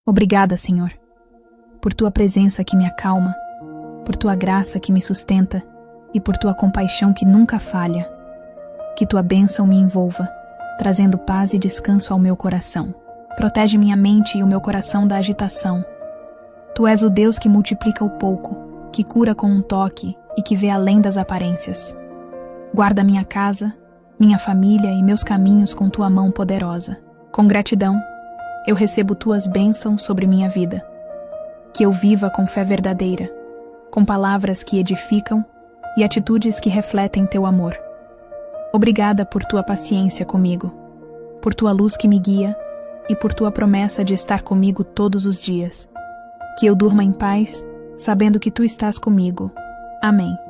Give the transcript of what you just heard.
Obrigada, Senhor, por tua presença que me acalma, por tua graça que me sustenta e por tua compaixão que nunca falha. Que tua bênção me envolva, trazendo paz e descanso ao meu coração. Protege minha mente e o meu coração da agitação. Tu és o Deus que multiplica o pouco, que cura com um toque e que vê além das aparências. Guarda minha casa, minha família e meus caminhos com tua mão poderosa. Com gratidão, eu recebo tuas bênçãos sobre minha vida. Que eu viva com fé verdadeira, com palavras que edificam e atitudes que refletem teu amor. Obrigada por tua paciência comigo, por tua luz que me guia e por tua promessa de estar comigo todos os dias. Que eu durma em paz, sabendo que tu estás comigo. Amém.